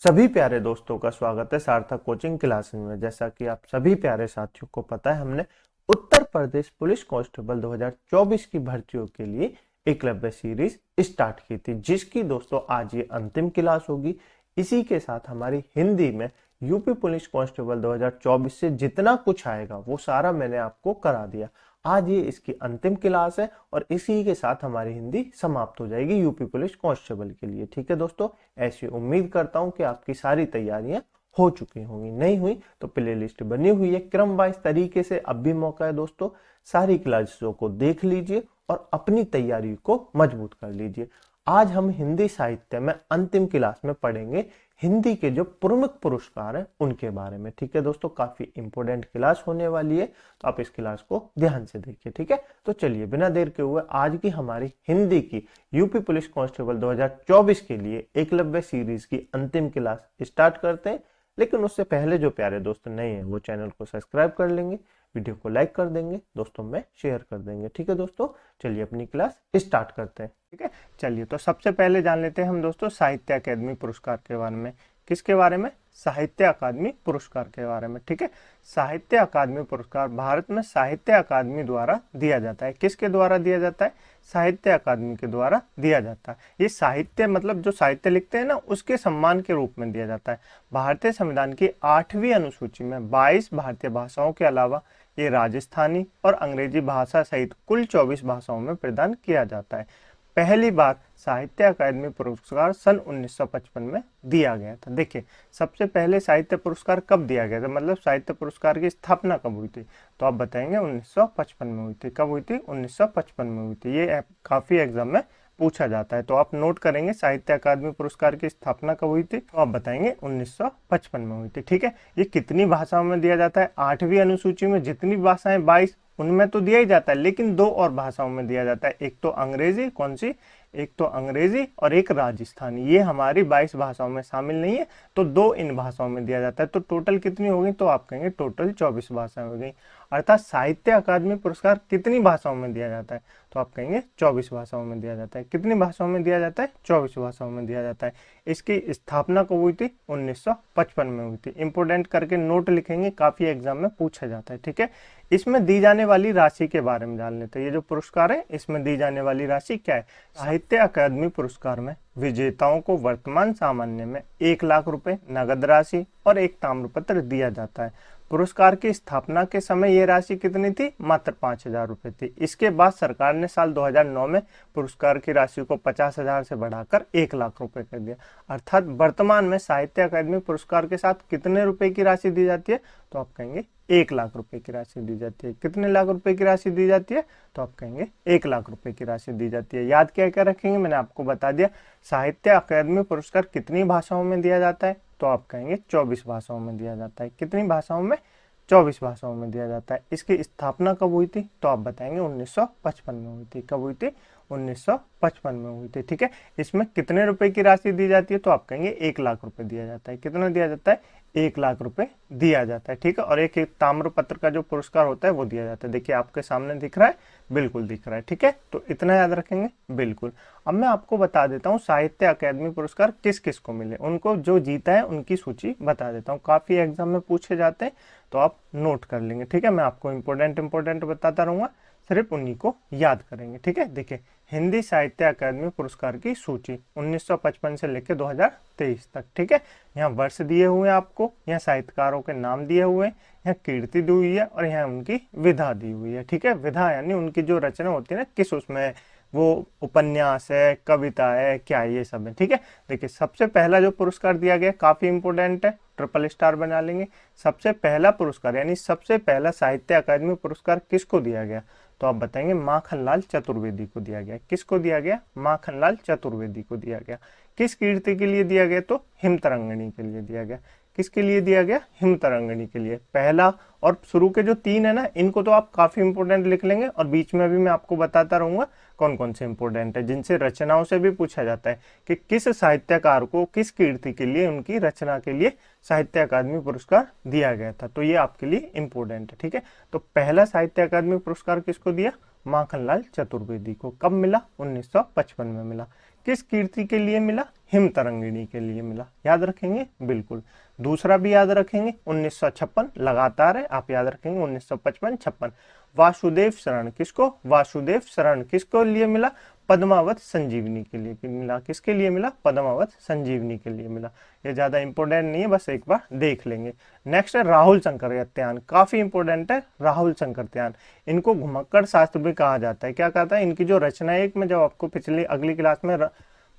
सभी प्यारे दोस्तों का स्वागत है सार्थक कोचिंग क्लासेस में। जैसा कि आप सभी प्यारे साथियों को पता है, हमने उत्तर प्रदेश पुलिस कांस्टेबल 2024 की भर्तियों के लिए एकलव्य सीरीज स्टार्ट की थी, जिसकी दोस्तों आज ये अंतिम क्लास होगी। इसी के साथ हमारी हिंदी में यूपी पुलिस कांस्टेबल 2024 से जितना कुछ आएगा वो सारा मैंने आपको करा दिया। आज ये इसकी अंतिम क्लास है और इसी के साथ हमारी हिंदी समाप्त हो जाएगी यूपी पुलिस कांस्टेबल के लिए। ठीक है दोस्तों, ऐसी उम्मीद करता हूं कि आपकी सारी तैयारियां हो चुकी होंगी। नहीं हुई तो प्लेलिस्ट बनी हुई है क्रम वाइज तरीके से। अब भी मौका है दोस्तों, सारी क्लासों को देख लीजिए और अपनी तैयारी को मजबूत कर लीजिए। आज हम हिंदी साहित्य में अंतिम क्लास में पढ़ेंगे हिंदी के जो प्रमुख पुरस्कार हैं उनके बारे में। ठीक है दोस्तों, काफी इंपोर्टेंट क्लास होने वाली है, तो आप इस क्लास को ध्यान से देखिए। ठीक है, तो चलिए बिना देर के हुए आज की हमारी हिंदी की यूपी पुलिस कांस्टेबल 2024 के लिए एकलव्य सीरीज की अंतिम क्लास स्टार्ट करते हैं। लेकिन उससे पहले जो प्यारे दोस्त नए हैं वो चैनल को सब्सक्राइब कर लेंगे, वीडियो को लाइक कर देंगे, दोस्तों में शेयर कर देंगे। ठीक है दोस्तों, चलिए अपनी क्लास स्टार्ट करते हैं। ठीक है, चलिए तो सबसे पहले जान लेते हैं हम दोस्तों साहित्य अकादमी पुरस्कार के बारे में। किसके बारे में? साहित्य अकादमी पुरस्कार के बारे में। ठीक है, साहित्य अकादमी पुरस्कार भारत में साहित्य अकादमी द्वारा दिया जाता है। किसके द्वारा दिया जाता है? साहित्य अकादमी के द्वारा दिया जाता है। ये साहित्य मतलब जो साहित्य लिखते हैं ना, उसके सम्मान के रूप में दिया जाता है। भारतीय संविधान की 8वीं अनुसूची में 22 भारतीय भाषाओं के अलावा ये राजस्थानी और अंग्रेजी भाषा सहित कुल 24 भाषाओं में प्रदान किया जाता है। पहली बार साहित्य अकादमी पुरस्कार सन 1955 में दिया गया था। देखिए, सबसे पहले साहित्य पुरस्कार कब दिया गया था, मतलब साहित्य पुरस्कार की स्थापना कब हुई थी? तो आप बताएंगे 1955 में हुई थी। कब हुई थी? 1955 में हुई थी। ये काफी एग्जाम में पूछा जाता है, तो आप नोट करेंगे साहित्य अकादमी पुरस्कार की स्थापना कब हुई थी, तो आप बताएंगे 1955 में हुई थी। ठीक है, ये कितनी भाषाओं में दिया जाता है? 8वीं अनुसूची में जितनी भाषाएं 22 उनमें तो दिया ही जाता है, लेकिन 2 और भाषाओं में दिया जाता है। एक तो अंग्रेजी, कौन सी? एक तो अंग्रेजी और एक राजस्थानी। ये हमारी 22 भाषाओं में शामिल नहीं है, तो 2 इन भाषाओं में दिया जाता है। तो टोटल कितनी हो गई? तो आप कहेंगे टोटल 24 भाषाएं हो गई। अर्थात साहित्य अकादमी पुरस्कार कितनी भाषाओं में दिया जाता है? तो आप कहेंगे 24 भाषाओं में दिया जाता है। कितनी भाषाओं में दिया जाता है? 24 भाषाओं में दिया जाता है। इसकी स्थापना कब हुई थी? 1955 में हुई थी। इंपोर्टेंट करके नोट लिखेंगे, काफी एग्जाम में पूछा जाता है। ठीक है, इसमें दी जाने वाली राशि के बारे में जान लेते हैं। ये जो पुरस्कार है इसमें दी जाने वाली राशि क्या है? साहित्य अकादमी पुरस्कार में विजेताओं को वर्तमान सामान्य में 1 लाख रुपए नगद राशि और एक ताम्रपत्र दिया जाता है। पुरस्कार की स्थापना के समय यह राशि कितनी थी? मात्र 5,000 रुपए थी। इसके बाद सरकार ने साल 2009 में पुरस्कार की राशि को 50,000 से बढ़ाकर 1 लाख रुपए कर दिया। अर्थात वर्तमान में साहित्य अकादमी पुरस्कार के साथ कितने रुपए की राशि दी जाती है? तो आप कहेंगे 1 लाख रुपए की राशि दी जाती है। कितने लाख रुपए की राशि दी जाती है? तो आप कहेंगे 1 लाख रुपए की राशि दी जाती है। याद क्या क्या रखेंगे, मैंने आपको बता दिया। साहित्य अकादमी पुरस्कार कितनी भाषाओं में दिया जाता है? तो आप कहेंगे 24 भाषाओं में दिया जाता है। कितनी भाषाओं में? 24 भाषाओं में दिया जाता है। इसकी स्थापना कब हुई थी? तो आप बताएंगे 1955 में हुई थी। कब हुई थी? 1955 में हुई थी। ठीक है, इसमें कितने रुपए की राशि दी जाती है? तो आप कहेंगे 1 लाख रुपए दिया जाता है। कितना दिया जाता है? 1 लाख रुपए दिया जाता है। ठीक है, और एक ताम्रपत्र का जो पुरस्कार होता है वो दिया जाता है। देखिए आपके सामने दिख रहा है, बिल्कुल दिख रहा है। ठीक है, तो इतना याद रखेंगे बिल्कुल। अब मैं आपको बता देता हूँ साहित्य अकादमी पुरस्कार किस किस को मिले, उनको जो जीता है उनकी सूची बता देता हूँ। काफी एग्जाम में पूछे जाते हैं, तो आप नोट कर लेंगे। ठीक है, मैं आपको इंपोर्टेंट बताता रहूंगा, सिर्फ उन्हीं को याद करेंगे। ठीक है, देखिए हिंदी साहित्य अकादमी पुरस्कार की सूची 1955 से लेकर 2023 तक। ठीक है, यहाँ वर्ष दिए हुए हैं आपको, यहाँ साहित्यकारों के नाम दिए हुए हैं, यहाँ कीर्ति दी हुई है और यहाँ उनकी विधा दी हुई है। ठीक है, विधा यानी उनकी जो रचना होती है ना, किस उसमें वो उपन्यास है, कविता है, क्या ये सब है। ठीक है, देखिए सबसे पहला जो पुरस्कार दिया गया काफी इंपोर्टेंट है, ट्रिपल स्टार बना लेंगे। सबसे पहला पुरस्कार यानी सबसे पहला साहित्य अकादमी पुरस्कार किसको दिया गया? तो आप बताएंगे माखनलाल चतुर्वेदी को दिया गया। किसको दिया गया? माखनलाल चतुर्वेदी को दिया गया। किस कीर्ति के लिए दिया गया? तो हिमतरंगिणी के लिए दिया गया। किसके लिए दिया गया? हिमतरंगिणी के लिए। पहला और शुरू के जो 3 है ना, इनको तो आप काफी इंपोर्टेंट लिख लेंगे, और बीच में भी मैं आपको बताता रहूंगा कौन कौन से इंपोर्टेंट है, जिनसे रचनाओं से भी पूछा जाता है कि किस साहित्यकार को किस कीर्ति के लिए, उनकी रचना के लिए साहित्य अकादमी पुरस्कार दिया गया था। तो ये आपके लिए इंपोर्टेंट है। ठीक है, तो पहला साहित्य अकादमी पुरस्कार किसको दिया? माखनलाल चतुर्वेदी को। कब मिला? 1955 में मिला। किस कीर्ति के लिए मिला? हिम तरंगिणी के लिए मिला। याद रखेंगे बिल्कुल। दूसरा भी याद रखेंगे 1956, लगातार है, आप याद रखेंगे 1955 56। वासुदेव शरण किसको, वासुदेव शरण किसको लिए मिला, पद्मावत संजीवनी के लिए मिला। किसके लिए मिला, पद्मावत संजीवनी के लिए मिला। ये ज्यादा इंपॉर्टेंट नहीं है, बस एक बार देख लेंगे। नेक्स्ट है राहुल शंकरत्यायन, काफी इंपॉर्टेंट है राहुल शंकरत्यायन। इनको घुमक्कड़ शास्त्र भी कहा जाता है। क्या कहता है, इनकी जो रचना है, एक मैं जब आपको पिछली अगली क्लास में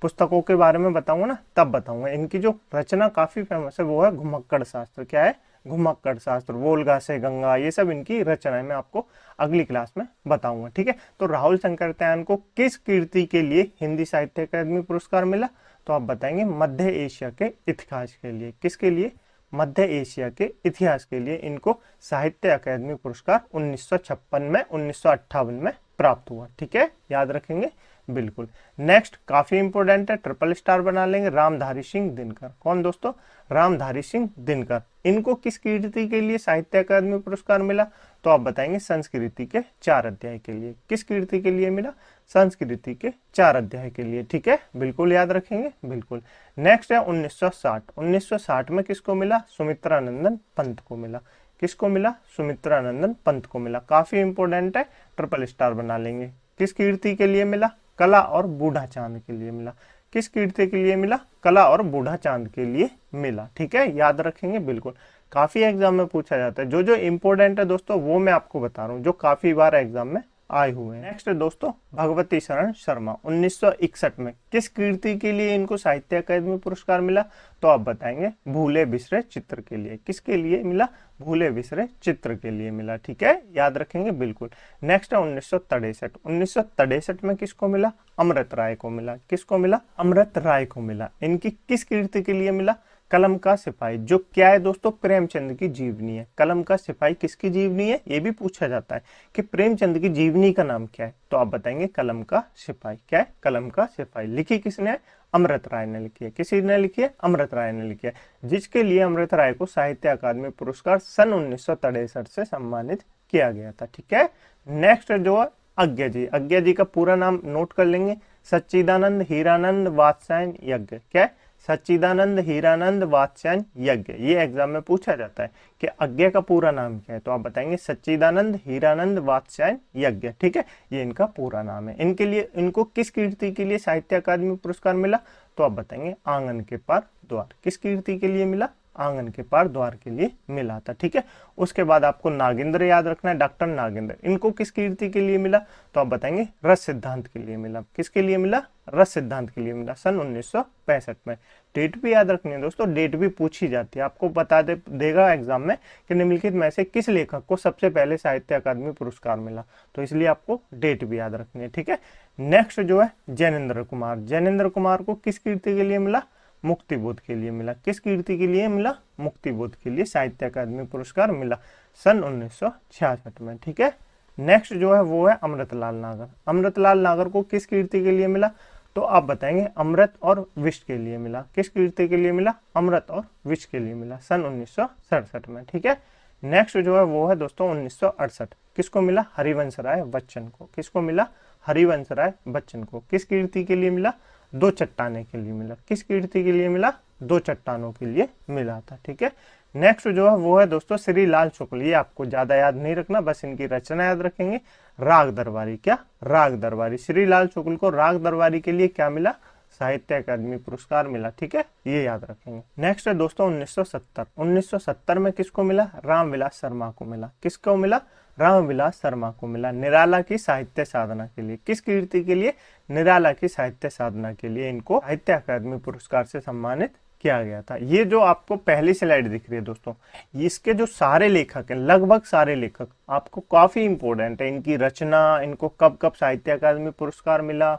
पुस्तकों के बारे में बताऊंगा ना, तब बताऊंगा। इनकी जो रचना काफी फेमस है वो है घुमक्कड़ शास्त्र। क्या है, घुमक्कड़ शास्त्र, वोल्गा से गंगा, ये सब इनकी रचना है, मैं आपको अगली क्लास में बताऊंगा। ठीक है, तो राहुल शंकरत्यायन को किस कीर्ति के लिए हिंदी साहित्य अकादमी पुरस्कार मिला, तो आप बताएंगे मध्य एशिया के इतिहास के लिए। किसके लिए, मध्य एशिया के इतिहास के लिए इनको साहित्य अकादमी पुरस्कार 1956 में 1958 में प्राप्त हुआ। ठीक है, याद रखेंगे बिल्कुल। नेक्स्ट काफी इंपोर्टेंट है, ट्रिपल स्टार बना लेंगे, रामधारी सिंह दिनकर। कौन दोस्तों, रामधारी सिंह दिनकर। इनको किस कीर्ति के लिए साहित्य अकादमी पुरस्कार मिला, तो आप बताएंगे संस्कृति के 4 अध्याय के लिए। किस कीर्ति के लिए मिला, संस्कृति के 4 अध्याय के लिए। ठीक है, बिल्कुल याद रखेंगे बिल्कुल। नेक्स्ट है 1960। 1960 में किसको मिला, सुमित्रानंदन पंत को मिला। किसको मिला, सुमित्रानंदन पंत को मिला। काफी इंपोर्टेंट है, ट्रिपल स्टार बना लेंगे। किस कीर्ति के लिए मिला, कला और बूढ़ा चांद के लिए मिला। किस कीर्ति के लिए मिला, कला और बूढ़ा चांद के लिए मिला। ठीक है, याद रखेंगे बिल्कुल। काफी एग्जाम में पूछा जाता है, जो जो इंपोर्टेंट है दोस्तों वो मैं आपको बता रहा हूँ, जो काफी बार एग्जाम में आए हुए हैं। नेक्स्ट है दोस्तों भगवती शरण शर्मा। 1961 में किस कीर्ति के लिए इनको साहित्य अकादमी पुरस्कार मिला, तो आप बताएंगे भूले बिसरे चित्र के लिए। किसके लिए मिला, भूले बिसरे चित्र के लिए मिला। ठीक है, याद रखेंगे बिल्कुल। नेक्स्ट है 1963। 1963 में किसको मिला, अमृत राय को मिला। किसको मिला, अमृत राय को मिला। इनकी किस कीर्ति के लिए मिला, कलम का सिपाही। जो क्या है दोस्तों, प्रेमचंद की जीवनी है। कलम का सिपाही किसकी जीवनी है, ये भी पूछा जाता है कि प्रेमचंद की जीवनी का नाम क्या है, तो आप बताएंगे कलम का सिपाही। क्या है, कलम का सिपाही। लिखी किसने है, अमृत राय ने लिखी है। किसी ने लिखी है, अमृत राय ने लिखी है, जिसके लिए अमृत राय को साहित्य अकादमी पुरस्कार सन 1963 से सम्मानित किया गया था। ठीक है, नेक्स्ट जो है अज्ञा जी। अज्ञा जी का पूरा नाम नोट कर लेंगे, सच्चिदानंद हीरानंद वात्स्यायन यज्ञ। क्या है, सच्चिदानंद हीरानंद वात्स्यायन यज्ञ। ये एग्जाम में पूछा जाता है कि अज्ञा का पूरा नाम क्या है, तो आप बताएंगे सच्चिदानंद हीरानंद वात्स्यायन यज्ञ। ठीक है, ये इनका पूरा नाम है। इनके लिए, इनको किस कीर्ति के लिए साहित्य अकादमी पुरस्कार मिला, तो आप बताएंगे आंगन के पार द्वार। किस कीर्ति के लिए मिला, आंगन के पार द्वार के लिए मिला था। ठीक है, उसके बाद आपको नागेंद्र याद रखना है, डॉक्टर नागेंद्र। इनको किस कीर्ति के लिए मिला, तो आप बताएंगे रस सिद्धांत के लिए मिला। किसके लिए मिला, रस सिद्धांत के लिए मिला, सन 1965 में। डेट भी याद रखनी है दोस्तों, डेट भी पूछी जाती है, आपको बता देगा एग्जाम में कि निम्नलिखित में से किस लेखक को सबसे पहले साहित्य अकादमी पुरस्कार मिला, तो इसलिए आपको डेट भी याद रखनी है। ठीक है, नेक्स्ट जो है जैनेन्द्र कुमार। जैनेन्द्र कुमार को किस कीर्ति के लिए मिला, मुक्तिबोध के लिए मिला। किस कीर्ति के लिए मिला, मुक्तिबोध के लिए साहित्य अकादमी पुरस्कार मिला सन 1966 में। ठीक है, नेक्स्ट जो है वो है अमृतलाल नागर। अमृतलाल नागर को किस कीर्ति के लिए मिला, तो आप बताएंगे अमृत और विष के लिए मिला। किस कीर्ति के लिए मिला, अमृत और विष के लिए मिला सन 1967 में। ठीक है, नेक्स्ट जो है वो है दोस्तों 1968। किसको मिला, हरिवंश राय बच्चन को। किसको मिला, हरिवंश राय बच्चन को। किस कीर्ति के लिए मिला, 2 चट्टाने के लिए मिला। किस कीर्ति के लिए मिला, 2 चट्टानों के लिए मिला था। ठीक है, नेक्स्ट जो है वो है दोस्तों श्री लाल शुक्ल। ये आपको ज्यादा याद नहीं रखना, बस इनकी रचना याद रखेंगे, राग दरबारी। क्या, राग दरबारी। श्री लाल शुक्ल को राग दरबारी के लिए क्या मिला, साहित्य अकादमी पुरस्कार मिला। ठीक है, ये याद रखेंगे। नेक्स्ट है दोस्तों 1970। 1970 में किसको मिला, रामविलास शर्मा को मिला। किसको मिला, रामविलास शर्मा को मिला, निराला की साहित्य साधना के लिए। किस कीर्ति के लिए, निराला की साहित्य साधना के लिए इनको साहित्य अकादमी पुरस्कार से सम्मानित किया गया था। ये जो आपको पहली स्लाइड दिख रही है दोस्तों, इसके जो सारे लेखक हैं, लगभग सारे लेखक आपको काफी इंपॉर्टेंट है। इनकी रचना, इनको कब कब साहित्य अकादमी पुरस्कार मिला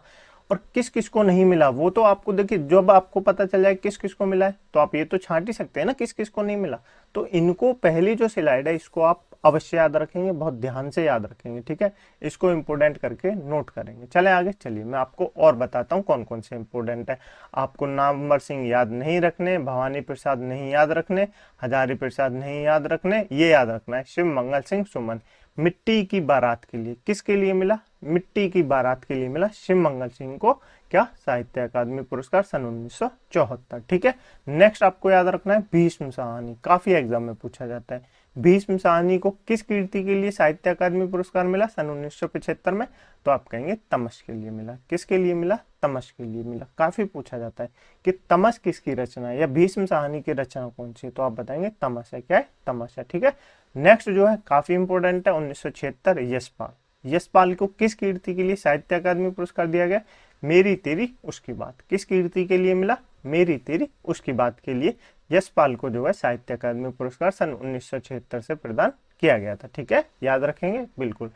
और किस किस को नहीं मिला, वो तो आपको देखिए, जब आपको पता चल जाए किस किस को मिला है तो आप ये तो छांट ही सकते हैं ना किस किस को नहीं मिला। तो इनको पहली जो स्लाइड है इसको आप अवश्य याद रखेंगे, बहुत ध्यान से याद रखेंगे। ठीक है, इसको इंपोर्टेंट करके नोट करेंगे। चले आगे, चलिए मैं आपको और बताता हूँ कौन कौन से इंपोर्टेंट है। आपको नामवर सिंह याद नहीं रखने, भवानी प्रसाद नहीं याद रखने, हजारी प्रसाद नहीं याद रखने, ये याद रखना है शिव मंगल सिंह सुमन। मिट्टी की बारात के लिए किसके लिए मिला, मिट्टी की बारात के लिए मिला शिव मंगल सिंह को। क्या, साहित्य अकादमी पुरस्कार सन 1974। ठीक है, नेक्स्ट आपको याद रखना है भीष्म साहनी, काफी एग्जाम में पूछा जाता है। भीष्म साहनी को किस कृति के लिए साहित्य अकादमी पुरस्कार मिला सन 1975 में? तो आप कहेंगे तमस के लिए मिला। किसके लिए मिला? तमस के लिए मिला। काफी पूछा जाता है कि तमस किसकी रचना है या भीष्म साहनी की रचना कौन सी है, तो आप बताएंगे तमस है। क्या है? तमस है। ठीक है, नेक्स्ट जो है काफी इंपोर्टेंट है 1976, यशपाल। यशपाल को किस कीर्ति के लिए साहित्य अकादमी पुरस्कार दिया गया? मेरी तेरी उसकी बात। किस कीर्ति के लिए मिला? मेरी तेरी उसकी बात के लिए यशपाल को जो है साहित्य अकादमी पुरस्कार सन 1976 से प्रदान किया गया था। ठीक है, याद रखेंगे बिल्कुल।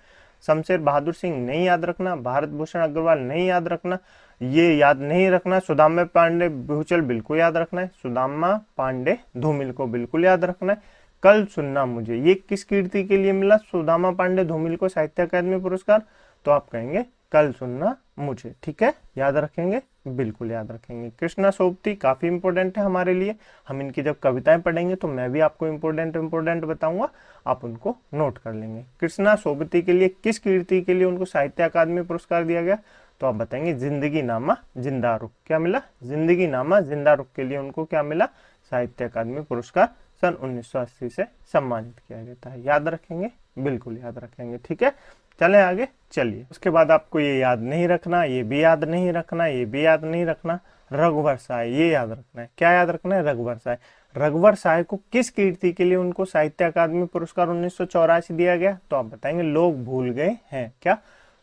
शमशेर बहादुर सिंह नहीं याद रखना, भारत भूषण अग्रवाल नहीं याद रखना, ये याद नहीं रखना। सुदामा पांडे भूचल बिल्कुल याद रखना है, सुदामा पांडे धूमिल को बिल्कुल याद रखना है। कल सुनना मुझे, ये किस कीर्ति के लिए मिला सुदामा पांडे धूमिल को साहित्य अकादमी पुरस्कार? तो आप कहेंगे कल सुनना मुझे। ठीक है, याद रखेंगे, बिल्कुल याद रखेंगे। कृष्णा सोबती काफी इंपोर्टेंट है हमारे लिए, हम इनकी जब कविताएं पढ़ेंगे तो मैं भी आपको इंपोर्टेंट बताऊंगा, आप उनको नोट कर लेंगे। कृष्णा सोबती के लिए किस कीर्ति के लिए उनको साहित्य अकादमी पुरस्कार दिया गया? तो आप बताएंगे जिंदगी नामा जिंदा रुख। क्या मिला? जिंदगी नामा जिंदा रुख के लिए उनको क्या मिला? साहित्य अकादमी पुरस्कार सन 1980 से सम्मानित किया गया था। याद रखेंगे, बिल्कुल याद रखेंगे। ठीक है, चले आगे। चलिए, उसके बाद आपको ये याद नहीं रखना, ये भी याद नहीं रखना, ये भी याद नहीं रखना, रघुवर साय ये याद रखना है। क्या याद रखना है? रघुवर साय। रघुवर साय को किस कीर्ति के लिए उनको साहित्य अकादमी पुरस्कार 1984 दिया गया? तो आप बताएंगे लोग भूल गए हैं। क्या?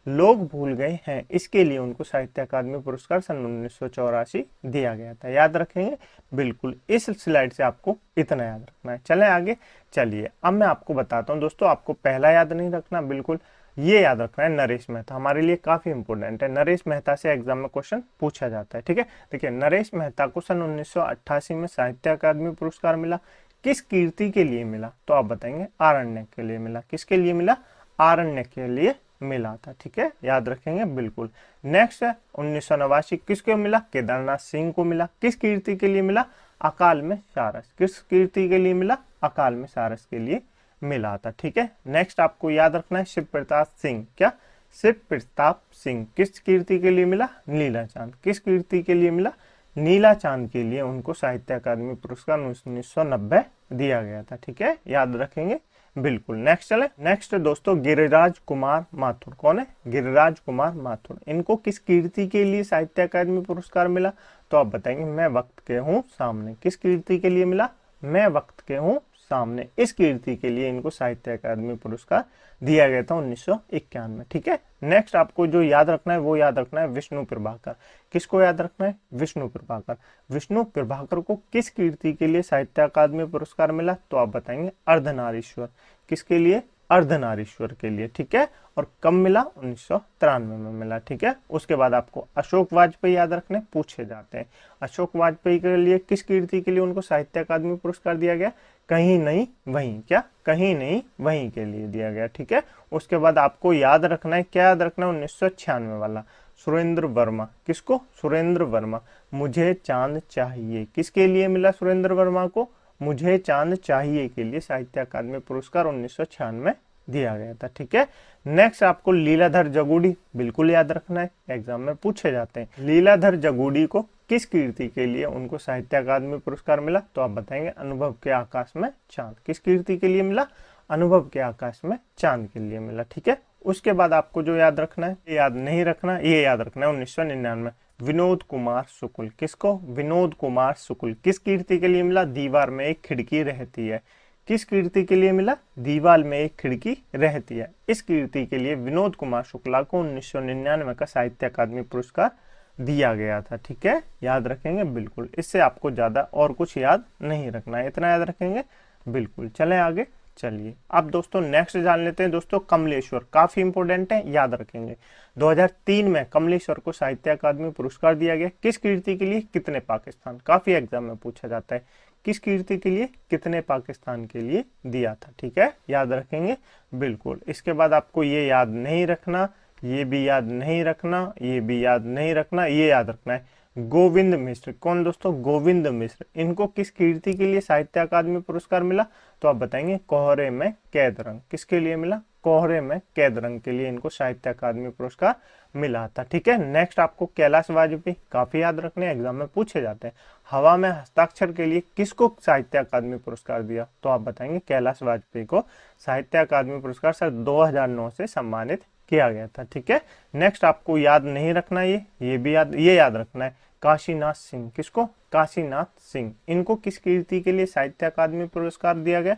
लोग भूल गए हैं, इसके लिए उनको साहित्य अकादमी पुरस्कार सन 1984 दिया गया था। याद रखेंगे, बिल्कुल। इस स्लाइड से आपको इतना याद रखना है। चलें आगे। चलिए, अब मैं आपको बताता हूँ दोस्तों, आपको पहला याद नहीं रखना, बिल्कुल ये याद रखना है, नरेश मेहता हमारे लिए काफी इंपोर्टेंट है। नरेश मेहता से एग्जाम में क्वेश्चन पूछा जाता है। ठीक है, देखिए नरेश मेहता को सन 1988 में साहित्य अकादमी पुरस्कार मिला। किस कीर्ति के लिए मिला? तो आप बताएंगे आरण्यक के लिए मिला। किसके लिए मिला? आरण्यक के लिए मिला था। ठीक है, याद रखेंगे, बिल्कुल। नेक्स्ट है 1989, किसको मिला? केदारनाथ सिंह को मिला। किस कीर्ति के लिए मिला? अकाल में सारस। किस कीर्ति के लिए मिला? अकाल में सारस के लिए मिला था। ठीक है, नेक्स्ट आपको याद रखना है शिव प्रताप सिंह। क्या? शिव प्रताप सिंह किस कीर्ति के लिए मिला? नीला चांद। किस कीर्ति के लिए मिला? नीला चांद के लिए उनको साहित्य अकादमी पुरस्कार 1990 दिया गया था। ठीक है, याद रखेंगे, बिल्कुल। नेक्स्ट चले। नेक्स्ट दोस्तों गिरिराज कुमार माथुर। कौन है? गिरिराज कुमार माथुर। इनको किस कीर्ति के लिए साहित्य अकादमी पुरस्कार मिला? तो आप बताएंगे मैं वक्त के हूँ सामने। किस कीर्ति के लिए मिला? मैं वक्त के हूँ सामने। इस कीर्ति के लिए इनको साहित्य अकादमी पुरस्कार दिया गया था 1991 में। ठीक है, नेक्स्ट आपको जो याद रखना है वो याद रखना है विष्णु प्रभाकर। किसको याद रखना है? विष्णु प्रभाकर। विष्णु प्रभाकर को किस कीर्ति के लिए साहित्य अकादमी पुरस्कार मिला? तो आप बताएंगे अर्धनारीश्वर। किसके लिए? अर्धनारीश्वर के लिए। ठीक है, और कब मिला? 1993 में मिला। ठीक है, उसके बाद आपको अशोक वाजपेयी याद रखने पूछे जाते हैं। अशोक वाजपेयी के लिए किस कीर्ति के लिए उनको साहित्य अकादमी पुरस्कार दिया गया? कहीं नहीं वहीं। क्या? कहीं नहीं वहीं के लिए दिया गया। ठीक है, उसके बाद आपको याद रखना है, क्या याद रखना है? 1996 वाला सुरेंद्र वर्मा। किसको? सुरेंद्र वर्मा। मुझे चांद चाहिए किसके लिए मिला? सुरेंद्र वर्मा को मुझे चांद चाहिए के लिए साहित्य अकादमी पुरस्कार 1996 दिया गया था। ठीक है, नेक्स्ट आपको लीलाधर जगूड़ी बिल्कुल याद रखना है, एग्जाम में पूछे जाते हैं। लीलाधर जगूड़ी को किस कीर्ति के लिए उनको साहित्य अकादमी पुरस्कार मिला? तो आप बताएंगे अनुभव के आकाश में चांद। किस कीर्ति के लिए मिला? अनुभव के आकाश में चांद के लिए मिला। ठीक है, उसके बाद आपको जो याद रखना है, ये याद नहीं रखना, ये याद रखना है 1999 विनोद कुमार शुक्ल। किसको? विनोद कुमार शुक्ल। किस कीर्ति के लिए मिला? दीवार में एक खिड़की रहती है। किस कीर्ति के लिए मिला? दीवार में एक खिड़की रहती है। इस कीर्ति के लिए विनोद कुमार शुक्ला को 1999 का साहित्य अकादमी पुरस्कार दिया गया था। ठीक है, याद रखेंगे, बिल्कुल। इससे आपको ज्यादा और कुछ याद नहीं रखना है, इतना याद रखेंगे, बिल्कुल। चलें आगे। चलिए अब दोस्तों नेक्स्ट जान लेते हैं दोस्तों कमलेश्वर। काफी इंपोर्टेंट है, याद रखेंगे। 2003 में कमलेश्वर को साहित्य अकादमी पुरस्कार दिया गया। किस कीर्ति के लिए? कितने पाकिस्तान। काफी एग्जाम में पूछा जाता है, किस कीर्ति के लिए? कितने पाकिस्तान के लिए दिया था। ठीक है, याद रखेंगे, बिल्कुल। इसके बाद आपको ये याद नहीं रखना, ये भी याद नहीं रखना, ये भी याद नहीं रखना, ये याद रखना है गोविंद मिश्र। कौन दोस्तों? गोविंद मिश्र। इनको किस कृति के लिए साहित्य अकादमी पुरस्कार मिला? तो आप बताएंगे कोहरे में कैद रंग। किसके लिए मिला? कोहरे में कैद रंग के लिए इनको साहित्य अकादमी पुरस्कार मिला था। ठीक है। नेक्स्ट आपको कैलाश वाजपेयी, काफी याद रखने, एग्जाम में पूछे जाते हैं। हवा में हस्ताक्षर के लिए किसको साहित्य अकादमी पुरस्कार दिया? तो आप बताएंगे कैलाश वाजपेयी को साहित्य अकादमी पुरस्कार सर 2009 से सम्मानित किया गया था। ठीक है। नेक्स्ट आपको याद नहीं रखना, ये भी याद रखना है, काशीनाथ सिंह। किसको? काशीनाथ सिंह। इनको किस कृति के लिए साहित्य अकादमी पुरस्कार दिया गया?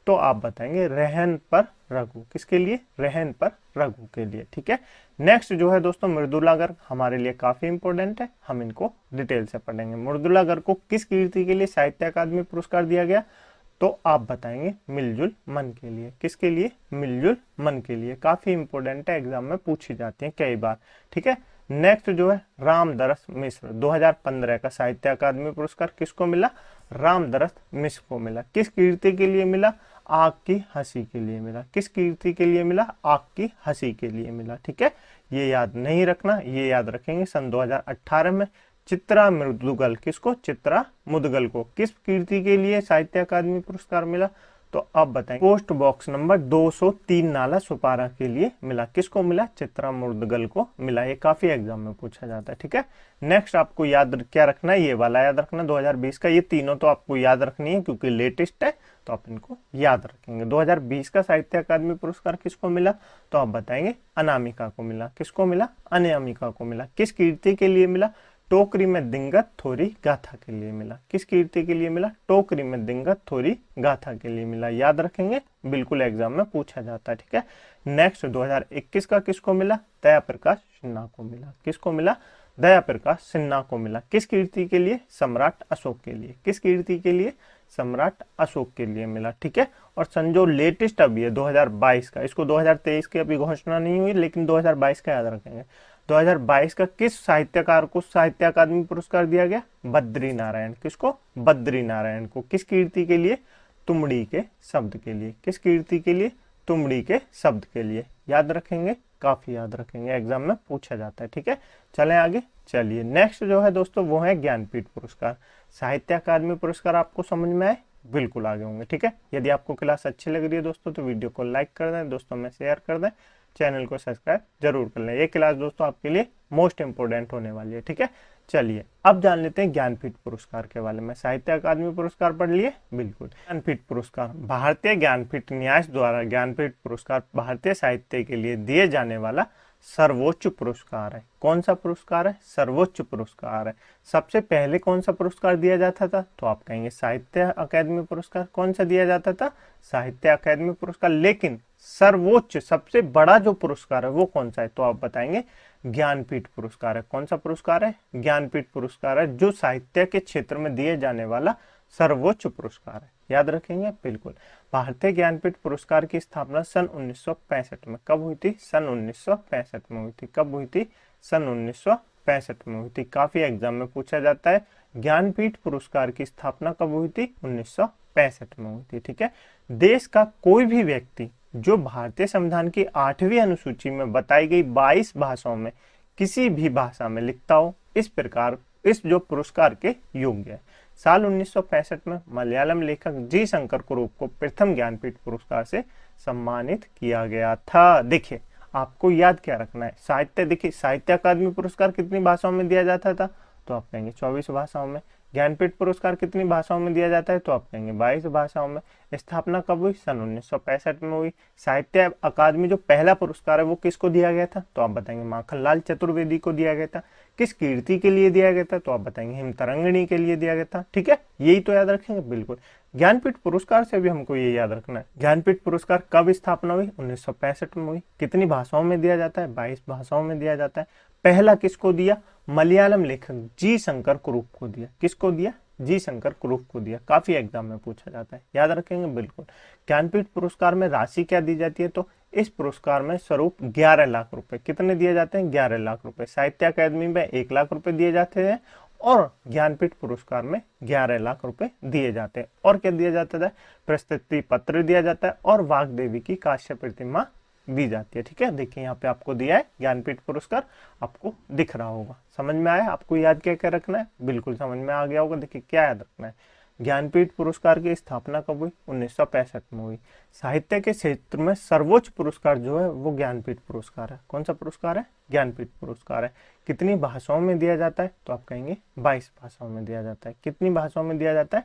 तो आप बताएंगे रहन पर रघु। किसके लिए? रहन पर रघु के लिए। ठीक है। नेक्स्ट जो है दोस्तों मृदुला गर्ग, हमारे लिए काफी इंपॉर्टेंट है, हम इनको डिटेल से पढ़ेंगे। मृदुला गर्ग को किस कृति के लिए साहित्य अकादमी पुरस्कार दिया गया? तो आप बताएंगे मिलजुल मन के लिए। किसके लिए? मिलजुल मन के लिए। काफी इंपॉर्टेंट है, एग्जाम में पूछी जाती है कई बार। ठीक है। नेक्स्ट जो है रामदरस मिश्र, 2015 का साहित्य अकादमी पुरस्कार किसको मिला? रामदरस मिश्र को मिला। किस कृति के लिए मिला? आग की हंसी के लिए मिला। किस कृति के लिए मिला? आग की हंसी के लिए मिला। ठीक है। ये याद नहीं रखना, ये याद रखेंगे सन 2018 में चित्रा मुदगल। किसको? चित्रा मुदगल को किस कृति के लिए साहित्य अकादमी पुरस्कार मिला? तो अब बताएंगे पोस्ट बॉक्स नंबर 203 नाला सुपारा के लिए मिला। किसको मिला? चित्रा मुदगल को मिला। ये काफी एग्जाम में पूछा जाता है। ठीक है। नेक्स्ट आपको याद क्या रखना है? ये वाला याद रखना 2020 का। ये तीनों तो आपको याद रखनी है क्योंकि लेटेस्ट है, तो आप इनको याद रखेंगे। 2020 का साहित्य अकादमी पुरस्कार किसको मिला? तो आप बताएंगे अनामिका को मिला। किसको मिला? अनामिका को मिला। किस कृति के लिए मिला? टोकरी में दिंगत थोरी गाथा के लिए मिला। किस कृति के लिए मिला? टोकरी में दिंगत थोरी गाथा के लिए मिला। याद रखेंगे, बिल्कुल एग्जाम में पूछा जाता है। ठीक है। नेक्स्ट 2021 का किसको मिला? दया प्रकाश सिन्हा को मिला। किसको मिला? दया प्रकाश सिन्हा को मिला। किस कृति के लिए? सम्राट अशोक के लिए। किस कृति के लिए? सम्राट अशोक के लिए मिला। ठीक है। और सन जो लेटेस्ट अभी है 2022 का, इसको 2023 की अभी घोषणा नहीं हुई, लेकिन 2022 का याद रखेंगे। 2022 का किस साहित्यकार को साहित्य अकादमी पुरस्कार दिया गया? बद्री नारायण। किसको? बद्री नारायण को। किस कृति के लिए? तुमड़ी के शब्द के लिए। किस कृति के लिए? तुमड़ी के शब्द के लिए। याद रखेंगे, काफी याद रखेंगे, एग्जाम में पूछा जाता है। ठीक है। चलें आगे। चलिए नेक्स्ट जो है दोस्तों वो है ज्ञानपीठ पुरस्कार। साहित्य अकादमी पुरस्कार आपको समझ में आए? बिल्कुल आगे होंगे। ठीक है। यदि आपको क्लास अच्छी लग रही है दोस्तों तो वीडियो को लाइक कर दें, दोस्तों में शेयर कर दें, चैनल को सब्सक्राइब जरूर कर लें। ये क्लास दोस्तों आपके लिए मोस्ट इंपोर्टेंट होने वाली है। ठीक है। चलिए अब जान लेते हैं ज्ञानपीठ पुरस्कार के बारे में। साहित्य अकादमी पुरस्कार पढ़ लिए? बिल्कुल। ज्ञानपीठ पुरस्कार भारतीय ज्ञानपीठ न्यास द्वारा ज्ञानपीठ पुरस्कार भारतीय साहित्य के लिए दिए जाने वाला सर्वोच्च पुरस्कार है। कौन सा पुरस्कार है? सर्वोच्च पुरस्कार है। सबसे पहले कौन सा पुरस्कार दिया जाता था? तो आप कहेंगे साहित्य अकादमी पुरस्कार। कौन सा दिया जाता था? साहित्य अकादमी पुरस्कार। लेकिन सर्वोच्च सबसे बड़ा जो पुरस्कार है वो कौन सा है? तो आप बताएंगे ज्ञानपीठ पुरस्कार है। कौन सा पुरस्कार है? ज्ञानपीठ पुरस्कार है, जो साहित्य के क्षेत्र में दिए जाने वाला सर्वोच्च पुरस्कार है। याद रखेंगे, बिल्कुल। भारतीय ज्ञानपीठ पुरस्कार की स्थापना सन 1965 में कब हुई थी? सन 1965 में हुई थी। कब हुई थी? सन 1965 में हुई थी। काफी एग्जाम में पूछा जाता है ज्ञानपीठ पुरस्कार की स्थापना कब हुई थी? 1965 में हुई थी। ठीक है। देश का कोई भी व्यक्ति जो भारतीय संविधान की 8वीं अनुसूची में बताई गई 22 भाषाओं में किसी भी भाषा में लिखता हो, इस प्रकार इस जो पुरस्कार के योग्य है। साल 1965 में मलयालम लेखक जी शंकर कुरूप को प्रथम ज्ञानपीठ पुरस्कार से सम्मानित किया गया था। देखिए आपको याद क्या रखना है, साहित्य, देखिए साहित्य अकादमी पुरस्कार कितनी भाषाओं में दिया जाता था? तो आप कहेंगे 24 भाषाओं में। ज्ञानपीठ पुरस्कार कितनी भाषाओं में दिया जाता है? तो आप कहेंगे 22 भाषाओं में। स्थापना कब हुई? सन 1965 में हुई। साहित्य अकादमी जो पहला पुरस्कार है वो किसको दिया गया था? तो आप बताएंगे माखनलाल चतुर्वेदी को दिया गया था। किस कीर्ति के लिए दिया गया था? तो आप बताएंगे हिमतरंगिणी के लिए दिया गया था। ठीक है, यही तो याद रखेंगे, बिल्कुल। ज्ञानपीठ पुरस्कार से भी हमको ये याद रखना है, ज्ञानपीठ पुरस्कार कब स्थापना हुई? 1965 में हुई। कितनी भाषाओं में दिया जाता है? 22 भाषाओं में दिया जाता है। पहला किसको दिया? मलयालम लेखक जी शंकर कुरूप को दिया। किसको दिया? जी शंकर कुरूप को दिया। काफी एग्जाम में पूछा जाता है, याद रखेंगे, बिल्कुल। ज्ञानपीठ पुरस्कार में राशि क्या दी जाती है? तो इस पुरस्कार में स्वरूप 11 लाख रुपए। कितने दिए जाते हैं? 11 लाख रुपए। साहित्य अकादमी में 1 लाख रुपए दिए जाते हैं और ज्ञानपीठ पुरस्कार में 11 लाख रुपए दिए जाते हैं। और क्या दिया जाता है? प्रशस्ति पत्र दिया जाता है और वाग्देवी की कांस्य प्रतिमा दी जाती है। ठीक है, देखिए यहाँ पे आपको दिया है ज्ञानपीठ पुरस्कार, आपको दिख रहा होगा। समझ में आया आपको याद क्या क्या रखना है? बिल्कुल समझ में आ गया होगा। देखिए क्या याद रखना है, ज्ञानपीठ पुरस्कार की स्थापना कब हुई? 1965 में हुई। साहित्य के क्षेत्र में सर्वोच्च पुरस्कार जो है वो ज्ञानपीठ पुरस्कार है। कौन सा पुरस्कार है? ज्ञानपीठ पुरस्कार है। कितनी भाषाओं में दिया जाता है? तो आप कहेंगे 22 भाषाओं में दिया जाता है। कितनी भाषाओं में दिया जाता है?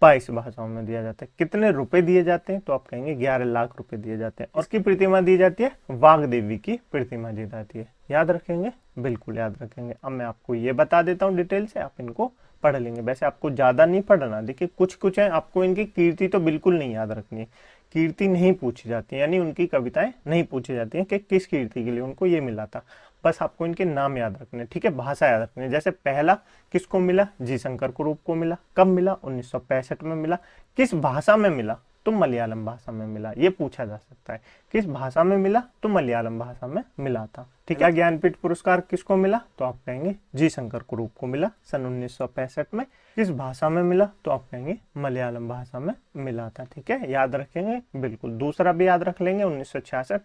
22 भाषाओं में दिया जाता है। कितने रुपए दिए जाते हैं? तो आप कहेंगे 11 लाख रुपए दिए जाते हैं। और उसकी प्रतिमा दी जाती है, वाग देवी की प्रतिमा दी जाती है। याद रखेंगे? बिल्कुल याद रखेंगे। अब मैं आपको ये बता देता हूँ डिटेल से, आप इनको पढ़ लेंगे। वैसे आपको ज्यादा नहीं पढ़ना, देखिए कुछ कुछ है, आपको इनकी कीर्ति तो बिल्कुल नहीं याद रखनी है। कीर्ति नहीं पूछी जाती है, यानी उनकी कविताएं नहीं पूछी जाती हैं कि किस कीर्ति के लिए उनको ये मिला था। बस आपको इनके नाम याद रखने, ठीक है, भाषा याद रखनी। जैसे पहला किसको मिला? जी शंकर कुरूप को मिला। कब मिला? 1965 में मिला। किस भाषा में मिला? तो मलयालम भाषा में मिला। ये पूछा जा सकता है, किस भाषा में मिला? तो मलयालम भाषा में मिला था। ठीक है, ज्ञानपीठ पुरस्कार किसको मिला? तो आप कहेंगे जी शंकर कुरूप को मिला सन 1965 में। किस भाषा में मिला? तो आप कहेंगे मलयालम भाषा में मिला था। ठीक है, याद रखेंगे बिल्कुल। दूसरा भी याद रख लेंगे, 1966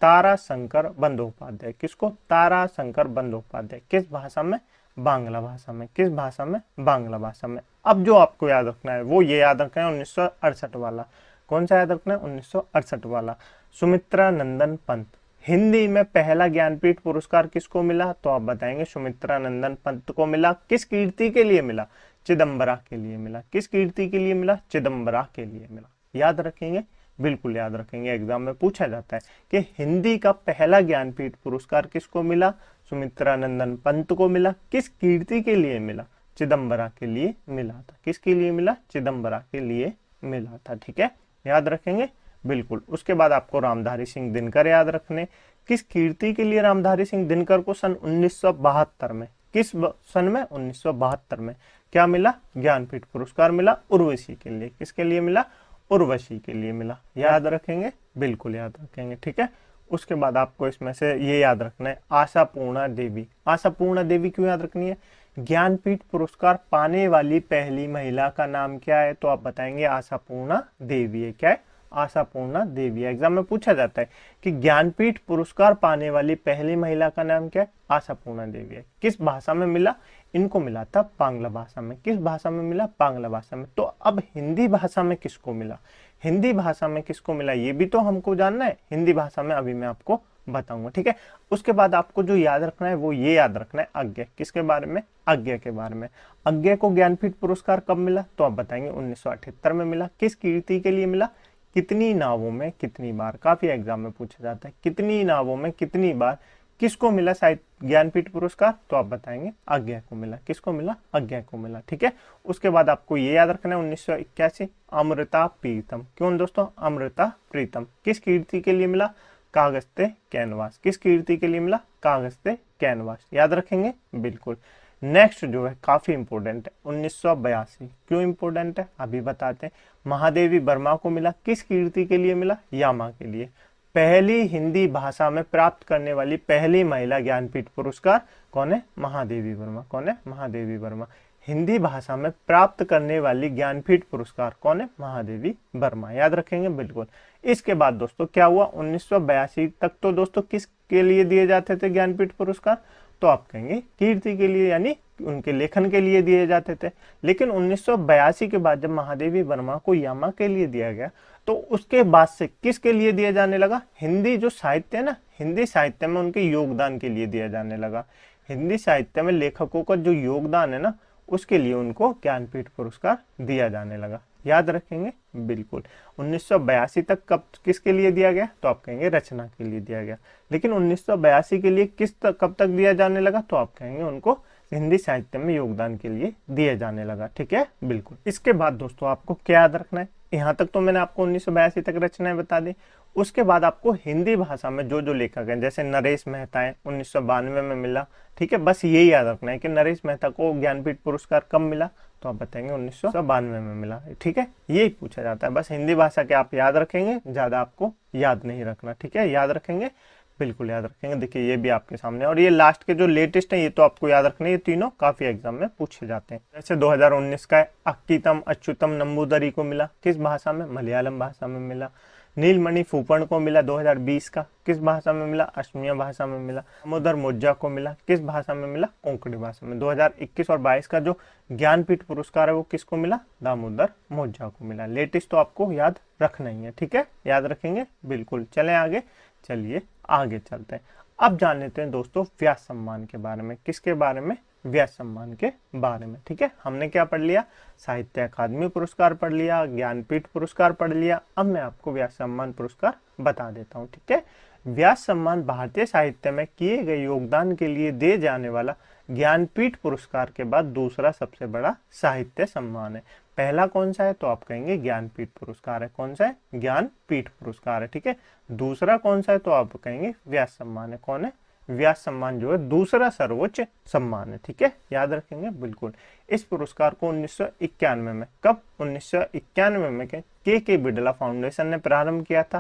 ताराशंकर बंदोपाध्याय। किसको? ताराशंकर बंदोपाध्याय। किस भाषा में? बांग्ला भाषा में। किस भाषा में? बांग्ला भाषा में। अब जो आपको याद रखना है वो ये याद रखना है 1968 वाला। कौन सा याद रखना है? 1968 वाला। सुमित्रा नंदन पंत। हिंदी में पहला ज्ञानपीठ पुरस्कार किसको मिला? तो आप बताएंगे सुमित्रा नंदन पंत को मिला। किस कीर्ति के लिए मिला? चिदम्बरा के लिए मिला। किस कीर्ति के लिए मिला? चिदम्बरा के लिए मिला। याद रखेंगे? बिल्कुल याद रखेंगे। एग्जाम में पूछा जाता है कि हिंदी का पहला ज्ञानपीठ पुरस्कार किसको मिला? सुमित्रा नंदन पंत को मिला। किस कीर्ति के लिए मिला? चिदम्बरा के लिए मिला था। किसके लिए मिला? चिदम्बरा के लिए मिला था। ठीक है, याद रखेंगे बिल्कुल। उसके बाद आपको रामधारी सिंह दिनकर याद रखने। किस कीर्ति के लिए रामधारी सिंह दिनकर को सन 1972 में, किस सन में? 1972 में क्या मिला? ज्ञानपीठ पुरस्कार मिला उर्वशी के लिए। किसके लिए मिला? उर्वशी के लिए मिला। याद रखेंगे? बिल्कुल याद रखेंगे। ठीक है, उसके बाद आपको इसमें से ये याद रखना है, आशापूर्णा देवी। आशापूर्णा देवी क्यों याद रखनी है? ज्ञानपीठ पुरस्कार पाने वाली पहली महिला का नाम क्या है? तो आप बताएंगे आशापूर्णा देवी है। क्या है? आशापूर्णा देवी। एग्जाम में पूछा जाता है कि ज्ञानपीठ पुरस्कार पाने वाली पहली महिला का नाम क्या है? आशापूर्णा देवी है। किस भाषा में मिला? इनको मिला था बांग्ला भाषा में। किस भाषा में मिला? बांग्ला भाषा में। तो अब हिंदी भाषा में किसको मिला? हिंदी भाषा में किसको मिला ये भी तो हमको जानना है। हिंदी भाषा में अभी मैं आपको बताऊंगा। ठीक है, उसके बाद आपको जो याद रखना है वो ये याद रखना है, आज्ञा। किसके बारे में? आज्ञा के बारे में। आज्ञा को ज्ञानपीठ पुरस्कार कब मिला? तो आप बताएंगे 1978 में मिला। किस कीर्ति के लिए मिला? कितनी नावों में कितनी बार। काफी एग्जाम में पूछा जाता है, कितनी नावों में कितनी बार किसको मिला साहित्य ज्ञानपीठ पुरस्कार? तो आप बताएंगे आज्ञा को मिला। किसको मिला? आज्ञा को मिला। ठीक है, उसके बाद आपको ये याद रखना है 1981 अमृता प्रीतम। क्यों दोस्तों? अमृता प्रीतम। किस कीर्ति के लिए मिला? कागज ते कैनवास। किस कीर्ति के लिए मिला? कागज ते कैनवास। याद रखेंगे बिल्कुल। नेक्स्ट जो है काफी इंपोर्टेंट है, 1982। क्यों इंपोर्टेंट है अभी बताते हैं। महादेवी वर्मा को मिला। किस कीर्ति के लिए मिला? यामा के लिए। पहली हिंदी भाषा में प्राप्त करने वाली पहली महिला ज्ञानपीठ पुरस्कार कौन है? महादेवी वर्मा। कौन है? महादेवी वर्मा। हिंदी भाषा में प्राप्त करने वाली ज्ञानपीठ पुरस्कार कौन है? महादेवी वर्मा। याद रखेंगे बिल्कुल। इसके बाद दोस्तों क्या हुआ? 1982 तक तो दोस्तों किसके लिए दिए जाते थे ज्ञानपीठ पुरस्कार? तो आप कहेंगे कीर्ति के लिए, यानी उनके लेखन के लिए दिए जाते थे। लेकिन 1982 के बाद जब महादेवी वर्मा को यामा के लिए दिया गया तो उसके बाद से किसके लिए दिया जाने लगा? हिंदी जो साहित्य है ना, हिंदी साहित्य में उनके योगदान के लिए दिया जाने लगा। हिंदी साहित्य में लेखकों का जो योगदान है ना, उसके लिए उनको ज्ञानपीठ पुरस्कार दिया जाने लगा। याद रखेंगे बिल्कुल। 1982 तक कब किसके लिए दिया गया? तो आप कहेंगे रचना के लिए दिया गया। लेकिन 1982 के लिए कब तक दिया जाने लगा? तो आप कहेंगे उनको हिंदी साहित्य में योगदान के लिए दिए जाने लगा। ठीक है बिल्कुल। इसके बाद दोस्तों आपको क्या याद रखना है? यहाँ तक तो मैंने आपको 1982 तक रचनाएं बता दी। उसके बाद आपको हिंदी भाषा में जो जो लेखक हैं, जैसे नरेश मेहता है, 1992 में मिला। ठीक है, बस यही याद रखना है कि नरेश मेहता को ज्ञानपीठ पुरस्कार कब मिला? तो आप बताएंगे 1992 में मिला। ठीक है, यही पूछा जाता है। बस हिंदी भाषा के आप याद रखेंगे, ज्यादा आपको याद नहीं रखना। ठीक है, याद रखेंगे बिल्कुल याद रखेंगे। देखिए ये भी आपके सामने, और ये लास्ट के जो लेटेस्ट हैं ये तो आपको याद रखने, ये तीनों काफी एग्जाम में पूछे जाते हैं। जैसे 2019 का अक्कीतम अच्युतम नंबूदरी को मिला। किस भाषा में? मलयालम भाषा में मिला। नीलमणि फूफण को मिला 2020 का, किस भाषा में मिला? असमिया भाषा में मिला। दामोदर मोजा को मिला, किस भाषा में मिला? कोंकणी भाषा में। 2021 और 22 का जो ज्ञानपीठ पुरस्कार है वो किसको मिला? दामोदर मोजा को मिला। लेटेस्ट तो आपको याद रखना ही है, ठीक है, याद रखेंगे बिल्कुल। चलें आगे, चलिए आगे चलते हैं। अब जान लेते हैं दोस्तों व्यास सम्मान के बारे में। किसके बारे में? व्यास सम्मान के बारे में, ठीक है। हमने क्या पढ़ लिया? साहित्य अकादमी पुरस्कार पढ़ लिया, ज्ञानपीठ पुरस्कार पढ़ लिया। अब मैं आपको व्यास सम्मान पुरस्कार बता देता हूँ, ठीक है। व्यास सम्मान भारतीय साहित्य में किए गए योगदान के लिए दिए जाने वाला ज्ञानपीठ पुरस्कार के बाद दूसरा सबसे बड़ा साहित्य सम्मान है। पहला कौन सा है? तो आप कहेंगे ज्ञानपीठ पुरस्कार है। कौन सा है? ज्ञानपीठ पुरस्कार है, ठीक है। दूसरा कौन सा है? तो आप कहेंगे व्यास सम्मान है। कौन है? व्यास सम्मान जो है दूसरा सर्वोच्च सम्मान है, ठीक है, याद रखेंगे बिल्कुल। इस पुरस्कार को 1991 में, कब? 1991 में के बिड़ला फाउंडेशन ने प्रारंभ किया था।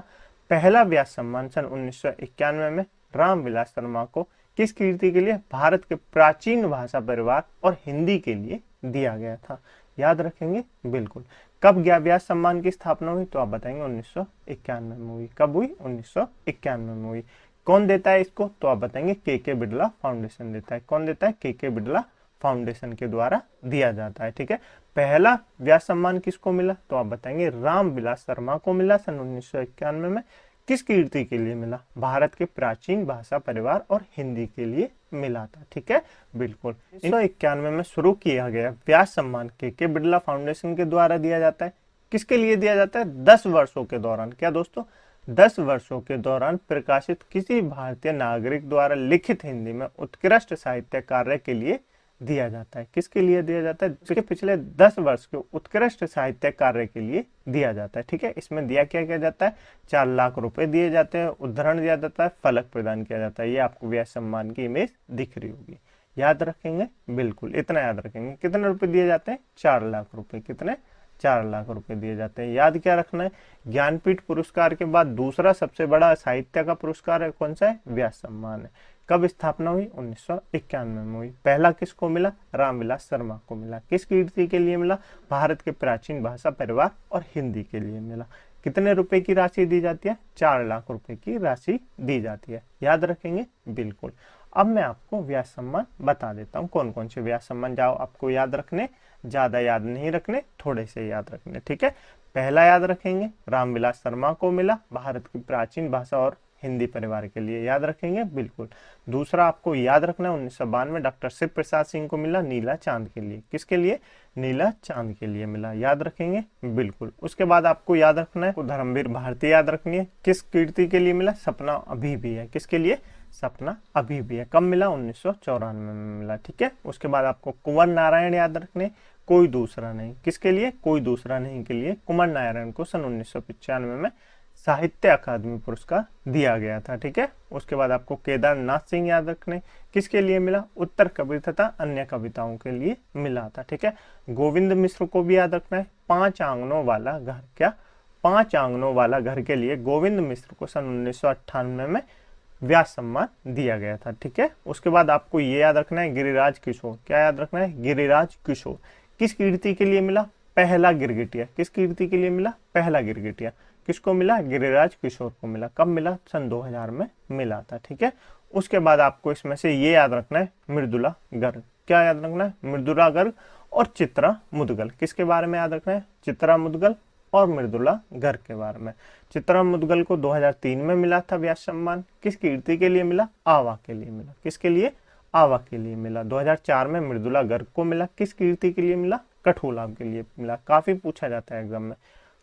पहला व्यास सम्मान सन 1991 में रामविलास शर्मा को किस कीर्ति के लिए? भारत के प्राचीन भाषा परिवार और हिंदी के लिए दिया गया था, याद रखेंगे बिल्कुल। कब व्यास सम्मान की स्थापना हुई? तो आप बताएंगे 1991 में हुई। कब हुई? 1991 में हुई। कौन देता है इसको? तो आप बताएंगे के बिड़ला फाउंडेशन देता है। कौन देता है? के बिड़ला फाउंडेशन के द्वारा दिया जाता है, ठीक है। पहला व्यास सम्मान किसको मिला? तो आप बताएंगे रामविलास शर्मा को मिला सन 1991 में। किस कीर्ति के लिए मिला? भारत के प्राचीन भाषा परिवार और हिंदी के लिए मिला था, ठीक है, बिल्कुल। 1991 में शुरू किया गया व्यास सम्मान के बिड़ला फाउंडेशन के द्वारा दिया जाता है। किसके लिए दिया जाता है? 10 वर्षों के दौरान। क्या दोस्तों? 10 वर्षों के दौरान प्रकाशित किसी भारतीय नागरिक द्वारा लिखित हिंदी में उत्कृष्ट साहित्य कार्य के लिए दिया जाता है। किसके लिए दिया जाता है? जिसके पिछले 10 वर्ष के उत्कृष्ट साहित्य कार्य के लिए दिया जाता है, ठीक है। इसमें दिया क्या किया जाता है? 4 लाख रुपए दिए जाते हैं, उद्धरण दिया जाता है, फलक प्रदान किया जाता है। ये आपको व्यास सम्मान की इमेज दिख रही होगी, याद रखेंगे बिल्कुल, इतना याद रखेंगे। कितने रुपए दिए जाते हैं? 4 लाख रुपए। कितने? 4 लाख रुपए दिए जाते हैं। याद क्या रखना है? ज्ञानपीठ पुरस्कार के बाद दूसरा सबसे बड़ा साहित्य का पुरस्कार है, कौन सा है? व्यास सम्मान है। कब स्थापना हुई? 1991 में हुई। पहला किसको मिला? रामविलास शर्मा को मिला। किस कीर्ति के लिए मिला? भारत के प्राचीन भाषा परिवार और हिंदी के लिए मिला। कितने रुपए की राशि दी जाती है? 4 लाख रुपए की राशि दी जाती है, याद रखेंगे बिल्कुल। अब मैं आपको व्यास सम्मान बता देता हूँ कौन कौन से व्यास सम्मान जाओ आपको याद रखने, ज्यादा याद नहीं रखने, थोड़े से याद रखने, ठीक है। पहला याद रखेंगे रामविलास शर्मा को मिला भारत की प्राचीन भाषा और हिंदी परिवार के लिए, याद रखेंगे बिल्कुल। दूसरा आपको याद रखना है 1992 डॉक्टर शिव प्रसाद सिंह को मिला नीला चांद के लिए। किसके लिए? नीला चांद के लिए मिला, याद रखेंगे बिल्कुल। उसके बाद आपको याद रखना है धर्मवीर भारती याद रखनी है। किस कीर्ति के लिए मिला? सपना अभी भी है। किसके लिए? सपना अभी भी है। कब मिला? 1994 में मिला, ठीक है। उसके बाद आपको कुंवर नारायण याद रखने, कोई दूसरा नहीं। किसके लिए? कोई दूसरा नहीं के लिए कुंवर नारायण को सन 1995 में साहित्य अकादमी पुरस्कार दिया गया था, ठीक है। उसके बाद आपको केदारनाथ सिंह याद रखने, किसके लिए मिला? उत्तर कबीर तथा अन्य कविताओं के लिए मिला था, ठीक है। गोविंद मिश्र को भी याद रखना है। 5 आंगनों वाला घर, क्या? 5 आंगनों वाला घर के लिए गोविंद मिश्र को सन 1998 में व्यास सम्मान दिया गया था, ठीक है। उसके बाद आपको ये याद रखना है गिरिराज किशोर, क्या याद रखना है? गिरिराज किशोर किस कीर्ति के लिए मिला? पहला गिरगिटिया। किस कीर्ति के लिए मिला? पहला गिरगिटिया। किसको मिला? गिरिराज किशोर को मिला। कब मिला? सन 2000 में मिला था, ठीक है। उसके बाद आपको इसमें से ये याद रखना है मृदुला गर्ग, क्या याद रखना है? मृदुला गर्ग और चित्रा मुदगल। किसके बारे में याद रखना है? चित्रा मुदगल और मृदुला गर्ग के बारे में। चित्रा मुदगल को 2003 में मिला था व्यास सम्मान। किस कीर्ति के लिए मिला? आवा के लिए मिला। किसके लिए? आवा के लिए मिला। 2004 में मृदुला गर्ग को मिला। किस कीर्ति के लिए मिला? कठपुतली के लिए मिला। काफी पूछा जाता है एग्जाम में।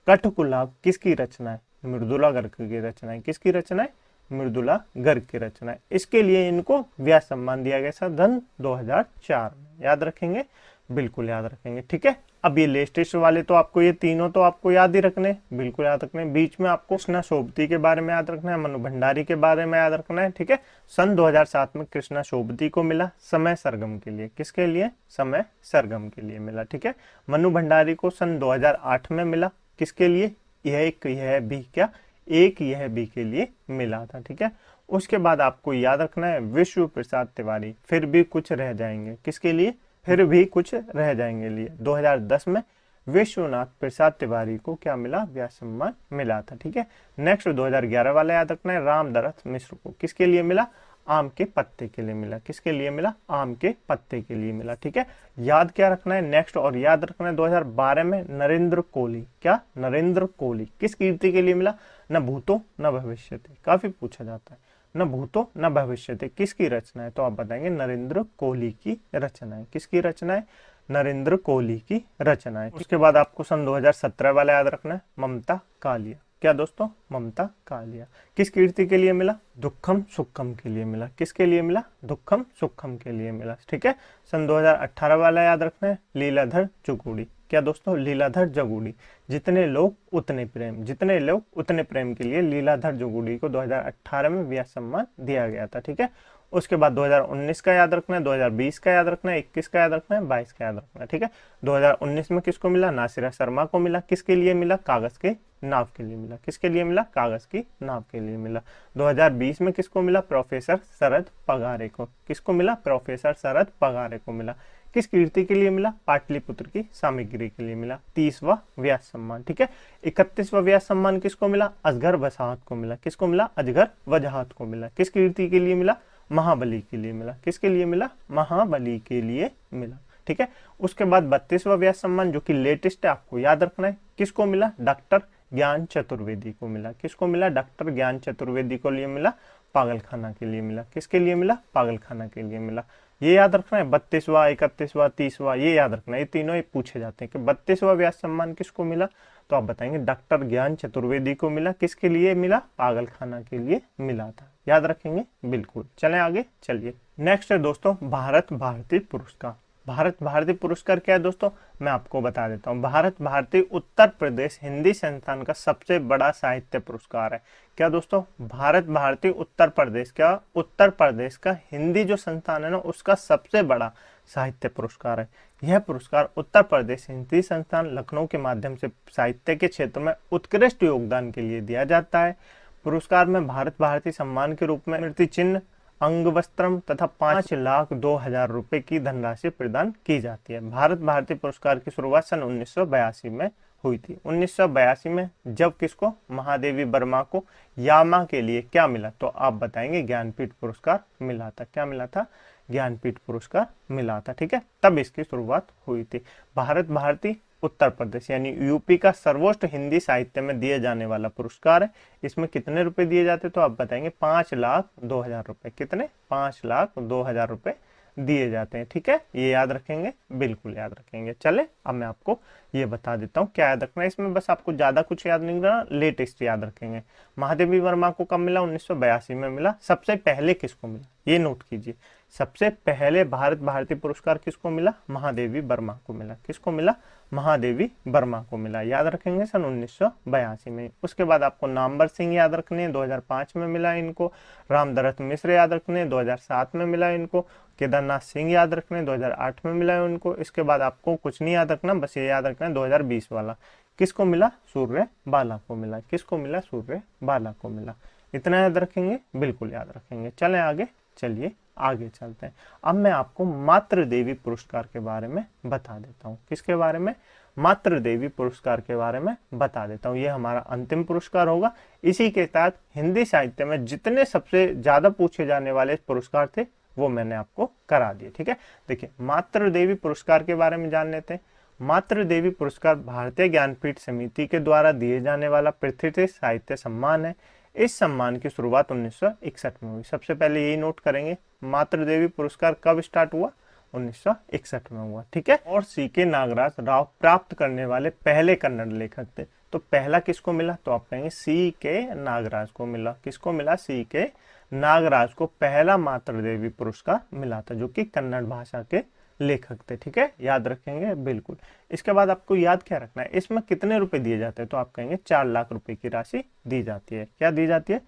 कठपुतली किसकी रचना है? मृदुला गर्ग की रचना है। किसकी रचना है? मृदुला गर्ग की रचना है। इसके लिए इनको व्यास सम्मान दिया गया था सन 2004 में, याद रखेंगे बिल्कुल, याद रखेंगे, ठीक है। अब ये लेटेस्ट वाले तो आपको, ये तीनों तो आपको याद ही रखने, बिल्कुल याद रखने। बीच में आपको कृष्णा शोभती के बारे में याद रखना है, मनु भंडारी के बारे में याद रखना है, ठीक है। सन 2007 में कृष्णा शोभती को मिला समय सरगम के लिए। किसके लिए? समय सरगम के लिए मिला, ठीक है। मनु भंडारी को सन 2008 में मिला। किसके लिए? यह भी, क्या? एक यह भी के लिए मिला था, ठीक है। उसके बाद आपको याद रखना है विश्व प्रसाद तिवारी, फिर भी कुछ रह जाएंगे। किसके लिए? फिर भी कुछ रह जाएंगे लिए 2010 में विश्वनाथ प्रसाद तिवारी को क्या मिला, व्यास सम्मान मिला था। ठीक है, नेक्स्ट 2011 वाला याद रखना है, रामदरथ मिश्र को किसके लिए मिला, आम के पत्ते के लिए मिला। किसके लिए मिला, आम के पत्ते के लिए मिला। ठीक है, याद क्या रखना है नेक्स्ट, और याद रखना है 2012 में नरेंद्र कोहली, क्या नरेंद्र कोहली किस कीर्ति के लिए मिला, न भूतो न भविष्यति, काफी पूछा जाता है, न भूतो न भविष्यति किसकी रचना है, तो आप बताएंगे नरेंद्र कोहली की रचना है। किसकी रचना है, नरेंद्र कोहली की रचना है। उसके बाद आपको सन 2017 वाला याद रखना है, ममता कालिया, क्या दोस्तों, ममता कालिया किस कीर्ति के लिए मिला, दुखम सुखम के लिए मिला। किसके लिए मिला, दुखम सुखम के लिए मिला। ठीक है, सन 2018 वाला याद रखना है, लीलाधर जुगुड़ी, क्या दोस्तों, लीलाधर जुगुड़ी, जितने लोग उतने प्रेम, जितने लोग उतने प्रेम के लिए लीलाधर जुगुड़ी को 2018 में व्यास सम्मान दिया गया था। ठीक है, उसके बाद 2019 का याद रखना है, 2020 का याद रखना है, 21 का याद रखना है, 22 का याद रखना है। ठीक है, 2019 में किसको मिला, नासिरा शर्मा को मिला। किसके लिए मिला, कागज के नाव के लिए मिला। किसके लिए मिला, कागज की नाव के लिए मिला। 2020 में किसको मिला, प्रोफेसर शरद पगारे को। किसको मिला, प्रोफेसर शरद पगारे को मिला। किस कीर्ति के लिए मिला, पाटलिपुत्र की सामग्री के लिए मिला। 30वां व्यास सम्मान। ठीक है, 31वां व्यास सम्मान किसको मिला, अजगर वजाहत को मिला। किसको मिला, अजगर वजाहत को मिला। किस कीर्ति के लिए मिला, महाबली के लिए मिला। किसके लिए मिला, महाबली के लिए मिला। ठीक है, उसके बाद 32वां व्यास सम्मान जो कि लेटेस्ट है, आपको याद रखना है, किसको मिला, डॉक्टर ज्ञान चतुर्वेदी को मिला। किसको मिला, डॉक्टर ज्ञान चतुर्वेदी को लिए मिला, पागलखाना के लिए मिला। किसके लिए मिला, पागलखाना के लिए मिला। ये याद रखना है, 32वां 31वां 30वां, ये याद रखना है, ये तीनों ही पूछे जाते हैं कि 32वां व्यास सम्मान किसको मिला, तो आप बताएंगे डॉक्टर ज्ञान चतुर्वेदी को मिला। किसके लिए मिला, पागलखाना के लिए मिला था। याद रखेंगे बिल्कुल। चलें आगे, चलिए नेक्स्ट है दोस्तों भारत भारती पुरस्कार। भारत भारती पुरस्कार क्या है दोस्तों, मैं आपको बता देता हूँ। भारत भारती उत्तर प्रदेश हिंदी संस्थान का सबसे बड़ा साहित्य पुरस्कार है। क्या दोस्तों, भारत भारती उत्तर प्रदेश, क्या उत्तर प्रदेश का हिंदी जो संस्थान है ना, उसका सबसे बड़ा साहित्य पुरस्कार है। यह पुरस्कार उत्तर प्रदेश हिंदी संस्थान लखनऊ के माध्यम से साहित्य के क्षेत्र में उत्कृष्ट योगदान के लिए दिया जाता है। पुरस्कार में भारत भारती सम्मान के रूप में स्मृति चिन्ह, अंग वस्त्रम तथा 5,02,000 रुपए की धनराशि प्रदान की जाती है। भारत भारती पुरस्कार की शुरुआत सन 1982 में हुई थी। 1982 में जब किसको, महादेवी वर्मा को यामा के लिए क्या मिला, तो आप बताएंगे ज्ञानपीठ पुरस्कार मिला था। क्या मिला था, ज्ञानपीठ पुरस्कार मिला था। ठीक है, तब इसकी शुरुआत हुई थी। भारत भारती उत्तर प्रदेश यानी यूपी का सर्वोच्च हिंदी साहित्य में दिए जाने वाला पुरस्कार है। इसमें कितने रुपए दिए जाते, तो आप बताएंगे 5,02,000 रुपए। कितने, 5,02,000 रुपए दिए जाते हैं। ठीक है, ये याद रखेंगे, बिल्कुल याद रखेंगे। चले अब मैं आपको ये बता देता हूँ क्या याद रखना है इसमें, बस आपको ज्यादा कुछ याद नहीं करना, लेटेस्ट याद रखेंगे। महादेवी वर्मा को कब मिला, 1982 में मिला। सबसे पहले किसको मिला, ये नोट कीजिए, सबसे पहले भारत भारती पुरस्कार किसको मिला, महादेवी वर्मा को मिला। किसको मिला, महादेवी वर्मा को मिला। याद रखेंगे सन 1982 में। उसके बाद आपको नामवर सिंह याद रखने, 2005 में मिला इनको। रामदरथ मिश्र याद रखने, 2007 में मिला इनको। केदारनाथ सिंह याद रखने, 2008 में मिला उनको। इसके बाद आपको कुछ नहीं याद रखना, बस ये याद रखना 2020 वाला किसको मिला, सूर्य बाला को मिला। किसको मिला, सूर्य बाला को मिला। इतना याद रखेंगे, बिल्कुल याद रखेंगे। चलें आगे, चलिए आगे चलते हैं। अब मैं आपको मातृ देवी पुरस्कार के बारे में बता देता हूँ। किसके बारे में, मातृ देवी पुरस्कार के बारे में बता देता हूँ। ये हमारा अंतिम पुरस्कार होगा। इसी के तहत हिंदी साहित्य में जितने सबसे ज्यादा पूछे जाने वाले पुरस्कार थे वो मैंने आपको करा दिए। ठीक है, देखिए मातृ देवी पुरस्कार के बारे में जान लेते हैं। मातृ देवी पुरस्कार भारतीय ज्ञानपीठ समिति के द्वारा दिए जाने वाला प्रतिष्ठित साहित्य सम्मान है। इस सम्मान की शुरुआत 1961 में हुई। सबसे पहले यही नोट करेंगे, मातृ देवी पुरस्कार कब स्टार्ट हुआ, 1961 में हुआ। ठीक है, और सीके नागराज राव प्राप्त करने वाले पहले कन्नड़ लेखक थे। तो पहला किसको मिला, तो आप कहेंगे सीके नागराज को मिला। किसको मिला, सीके नागराज को पहला मातृ देवी पुरस्कार मिला था, जो कि कन्नड़ भाषा के लेखक थे। ठीक है, याद रखेंगे बिल्कुल। इसके बाद आपको याद क्या रखना है, इसमें कितने रुपए दिए जाते हैं, तो आप कहेंगे 4 लाख रुपए की राशि दी जाती है। क्या दी जाती है,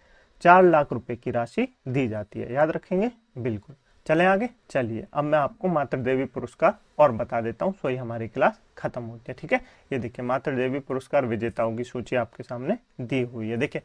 4 लाख रुपए की राशि दी जाती है। याद रखेंगे बिल्कुल। चलें आगे, चलिए अब मैं आपको मातृ देवी पुरस्कार और बता देता हूँ, सोई हमारी क्लास खत्म होती है। ठीक है, ये देखिए मातृ देवी पुरस्कार विजेताओं की सूची आपके सामने दी हुई है। देखिए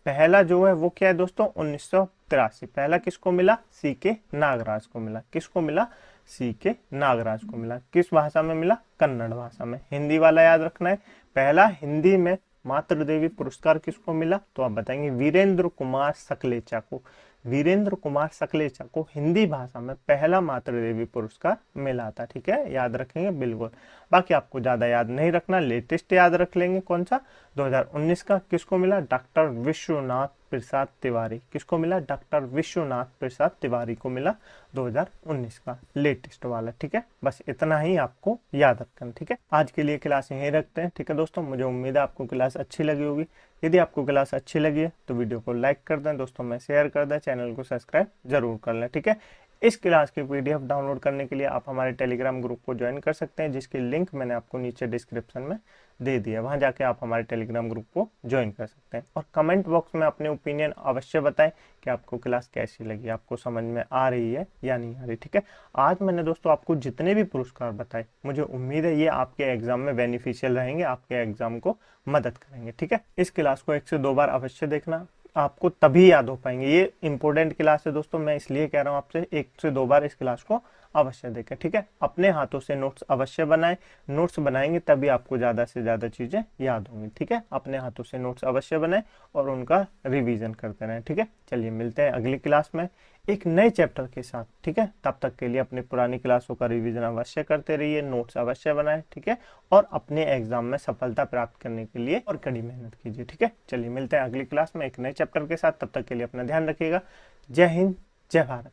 पहला जो है वो क्या है दोस्तों, 1983। पहला किसको मिला, सीके नागराज को मिला। किसको मिला, सी के नागराज को मिला। किस भाषा में मिला? कन्नड़ भाषा में। हिंदी वाला याद रखना है, पहला हिंदी में मातृदेवी पुरस्कार किसको मिला? तो आप बताएंगे वीरेंद्र कुमार सकलेचा को। वीरेंद्र कुमार सकलेचा को हिंदी भाषा में पहला मातृदेवी पुरस्कार मिला था। ठीक है, याद रखेंगे बिल्कुल। बाकी आपको ज्यादा याद नहीं रखना, लेटेस्ट याद रख लेंगे। कौन सा? 2019 का। किसको मिला? डॉक्टर विश्वनाथ प्रसाद तिवारी। किसको मिला? डॉक्टर विश्वनाथ प्रसाद तिवारी को मिला 2019 का, लेटेस्ट वाला। ठीक है, बस इतना ही आपको याद रखना। ठीक है, आज के लिए क्लास यहीं रखते हैं। ठीक है दोस्तों, मुझे उम्मीद है आपको क्लास अच्छी लगी होगी। यदि आपको क्लास अच्छी लगी है तो वीडियो को लाइक कर दें, दोस्तों में शेयर कर दें, चैनल को सब्सक्राइब जरूर कर लें। ठीक है, इस क्लास की पीडीएफ डाउनलोड करने के लिए आप हमारे टेलीग्राम ग्रुप को ज्वाइन कर सकते हैं, जिसकी लिंक मैंने आपको नीचे डिस्क्रिप्शन में दे दिया। वहां जाके आप हमारे टेलीग्राम ग्रुप को ज्वाइन कर सकते हैं। और कमेंट बॉक्स में अपने ओपिनियन अवश्य बताएं कि आपको क्लास कैसी लगी, आपको समझ में आ रही है या नहीं आ रही। ठीक है, आज मैंने दोस्तों आपको जितने भी पुरस्कार बताए, मुझे उम्मीद है ये आपके एग्जाम में बेनिफिशियल रहेंगे, आपके एग्जाम को मदद करेंगे। ठीक है, इस क्लास को 1 से 2 बार अवश्य देखना, आपको तभी याद हो पाएंगे। ये इंपॉर्टेंट क्लास है दोस्तों, मैं इसलिए कह रहा हूँ आपसे 1 से 2 बार इस क्लास को अवश्य देखें। ठीक है, अपने हाथों से नोट्स अवश्य बनाएं, नोट्स बनाएंगे तभी आपको ज्यादा से ज्यादा चीजें याद होंगी। ठीक है, अपने हाथों से नोट्स अवश्य बनाएं और उनका रिवीजन करते रहें। ठीक है, चलिए मिलते हैं अगली क्लास में एक नए चैप्टर के साथ। ठीक है, तब तक के लिए अपनी पुरानी क्लासों का रिवीजन अवश्य करते रहिए, नोट्स अवश्य बनाएं। ठीक है, और अपने एग्जाम में सफलता प्राप्त करने के लिए और कड़ी मेहनत कीजिए। ठीक है, चलिए मिलते हैं अगली क्लास में एक नए चैप्टर के साथ। तब तक के लिए अपना ध्यान रखिएगा। जय हिंद, जय भारत।